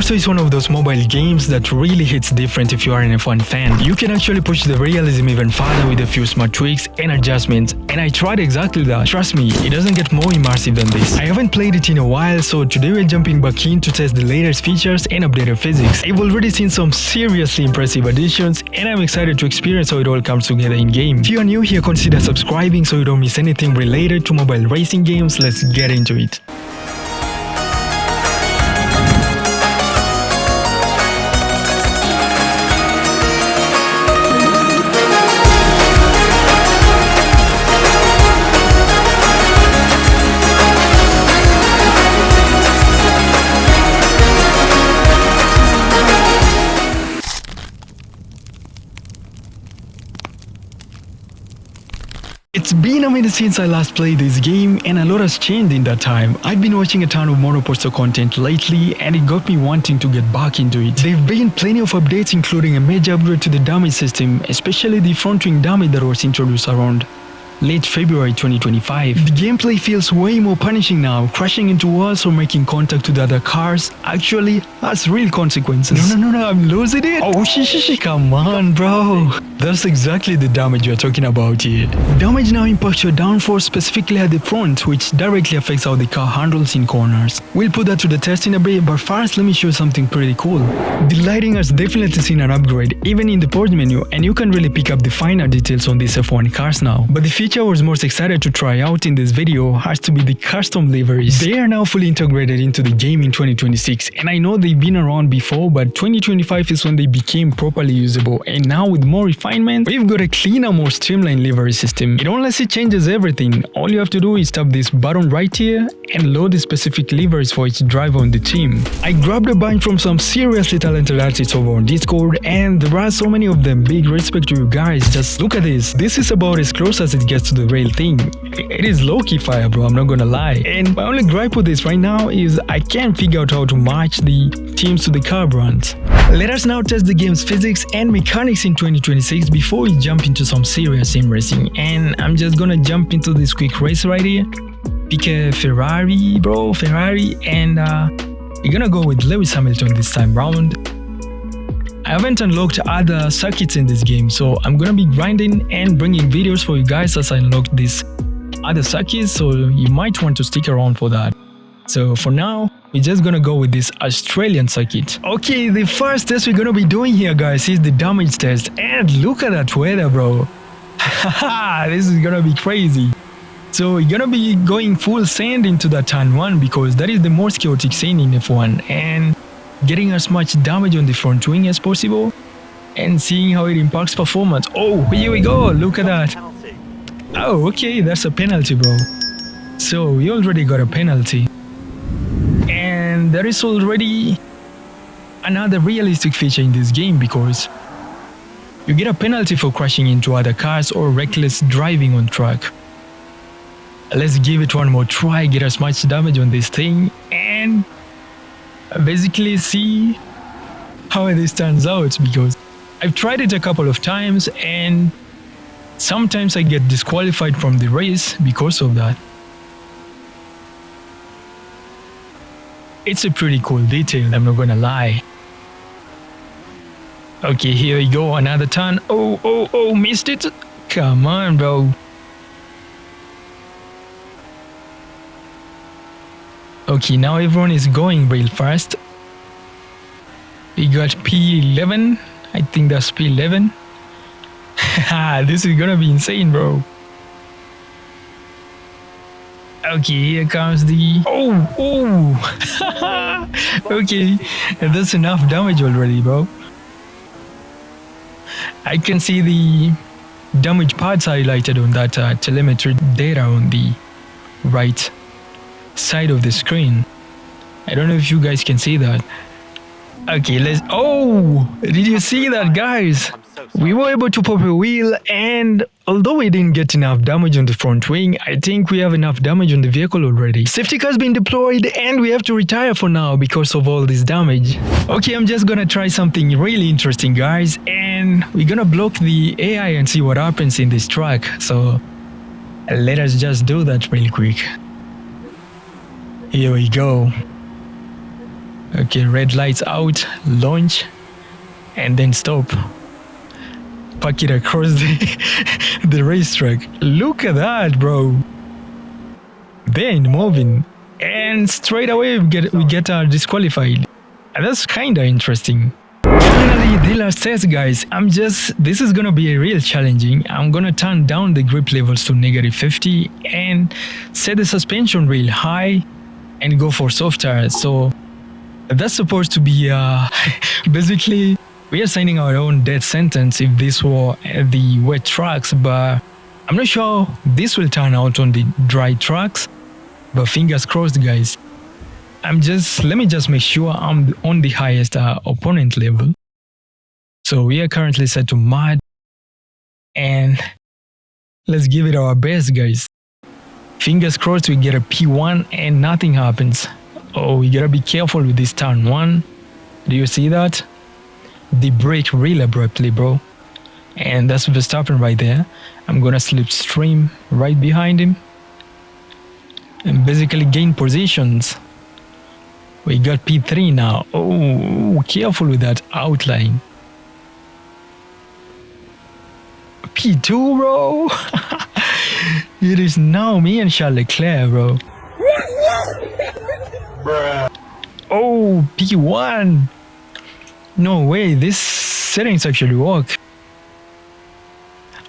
Monoposto is one of those mobile games that really hits different if you are an F1 fan. You can actually push the realism even farther with a few smart tweaks and adjustments, and I tried exactly that. Trust me, it doesn't get more immersive than this. I haven't played it in a while, so today we're jumping back in to test the latest features and updated physics. I've already seen some seriously impressive additions, and I'm excited to experience how it all comes together in-game. If you are new here, consider subscribing so you don't miss anything related to mobile racing games. Let's get into it. It's been a minute since I last played this game, and a lot has changed in that time. I've been watching a ton of Monoposto content lately, and it got me wanting to get back into it. There have been plenty of updates, including a major upgrade to the damage system, especially the front-wing damage that was introduced around late February 2025. The gameplay feels way more punishing now. Crashing into walls or making contact with other cars actually has real consequences. No, I'm losing it. Oh, come on, bro. That's exactly the damage you're talking about here. Damage now impacts your downforce specifically at the front, which directly affects how the car handles in corners. We'll put that to the test in a bit, but first let me show you something pretty cool. The lighting has definitely seen an upgrade, even in the port menu, and you can really pick up the finer details on these F1 cars now. But the feature I was most excited to try out in this video has to be the custom liveries. They are now fully integrated into the game in 2026, and I know they've been around before, but 2025 is when they became properly usable, and now with more refinement, we've got a cleaner, more streamlined livery system. It honestly changes everything. All you have to do is tap this button right here and load the specific liveries for each driver on the team. I grabbed a bunch from some seriously talented artists over on Discord, and there are so many of them. Big respect to you guys. Just look at this. This is about as close as it gets to the real thing. It is low-key fire, bro, I'm not gonna lie. And my only gripe with this right now is I can't figure out how to match the teams to the car brands. Let us now test the game's physics and mechanics in 2026 before we jump into some serious sim racing. And I'm just gonna jump into this quick race right here. Pick a Ferrari, bro, and we're gonna go with Lewis Hamilton this time round. I haven't unlocked other circuits in this game, so I'm gonna be grinding and bringing videos for you guys as I unlock these other circuits, so you might want to stick around for that. So for now, we're just gonna go with this Australian circuit. Okay, the first test we're gonna be doing here, guys, is the damage test, and look at that weather, bro. This is gonna be crazy. So we're gonna be going full sand into that turn 1 because that is the most chaotic scene in F1, and getting as much damage on the front wing as possible and seeing how it impacts performance. Oh, here we go, look at that. Oh, okay, that's a penalty, bro. So we already got a penalty, and there is already another realistic feature in this game because you get a penalty for crashing into other cars or reckless driving on track. Let's give it one more try, get as much damage on this thing, and basically see how this turns out, because I've tried it a couple of times and sometimes I get disqualified from the race because of that. It's a pretty cool detail, I'm not gonna lie. Okay, here we go, another turn. Oh, missed it. Come on, bro. Okay, now everyone is going real fast. We got P11. I think that's P11. This is gonna be insane, bro. Okay, here comes the... Oh! Okay, that's enough damage already, bro. I can see the damage parts highlighted on that telemetry data on the right side of the screen. I don't know if you guys can see that. Okay, let's... Oh! Did you see that, guys? We were able to pop a wheel, and although we didn't get enough damage on the front wing, I think we have enough damage on the vehicle already. Safety car's been deployed, and we have to retire for now because of all this damage. Okay, I'm just gonna try something really interesting, guys, and we're gonna block the AI and see what happens in this track. So let us just do that real quick. Here we go. Okay, red lights out, launch, and then stop. Park it across the racetrack. Look at that, bro. They ain't moving. And straight away we get disqualified. And that's kinda interesting. Finally, the last test, guys. This is gonna be real challenging. I'm gonna turn down the grip levels to -50 and set the suspension real high and go for soft tires. So that's supposed to be basically we are signing our own death sentence if this were the wet tracks, but I'm not sure this will turn out on the dry tracks, but fingers crossed, guys. Let me just make sure I'm on the highest opponent level. So we are currently set to mud, and let's give it our best, guys. Fingers crossed we get a P1 and nothing happens. Oh, we gotta be careful with this turn 1. Do you see that? They brake real abruptly, bro. And that's Verstappen right there. I'm gonna slipstream right behind him and basically gain positions. We got P3 now. Oh, careful with that outline. P2, bro. It is now me and Charles Leclerc, bro. Oh, P1. No way, this settings actually work.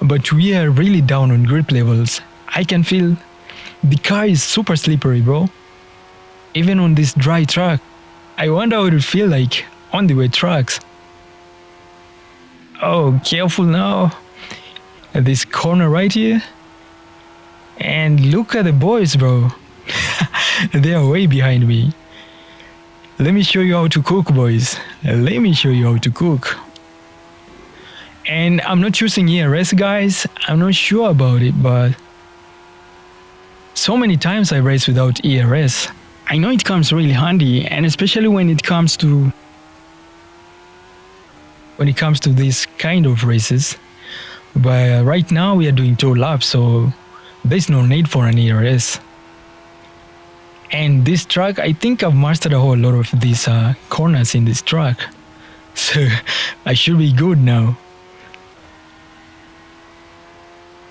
But we are really down on grip levels. I can feel the car is super slippery, bro. Even on this dry track. I wonder how it would feel like on the wet tracks. Oh, careful now. At this corner right here. And look at the boys, bro. They are way behind me. Let me show you how to cook, boys. Let me show you how to cook. And I'm not using ERS, guys. I'm not sure about it, but so many times I race without ERS. I know it comes really handy, and especially when it comes to this kind of races. But right now we are doing 2 laps, so there's no need for an ERS. And this track, I think I've mastered a whole lot of these corners in this track. So I should be good now.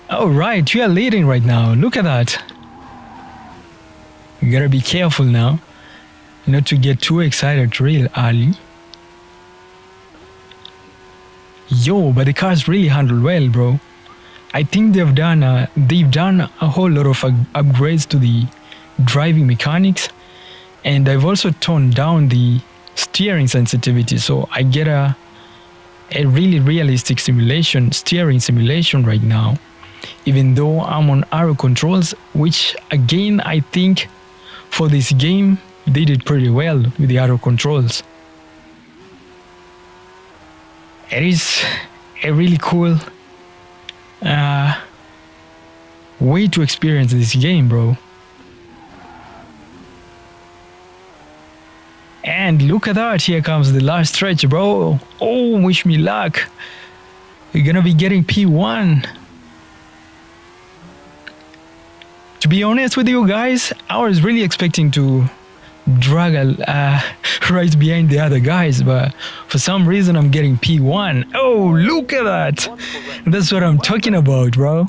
Alright, we are leading right now. Look at that. You gotta be careful now, not to get too excited real early. Yo, but the cars really handle well, bro. I think they've done a whole lot of upgrades to the driving mechanics, and I've also toned down the steering sensitivity, so I get a really realistic steering simulation right now, even though I'm on arrow controls, which again I think for this game they did pretty well with the arrow controls. It is a really cool way to experience this game, bro. And look at that, here comes the last stretch, bro. Oh, wish me luck. You're gonna be getting P1. To be honest with you guys, I was really expecting to drag right behind the other guys, but for some reason I'm getting P1. Oh, look at that. That's what I'm talking about, bro.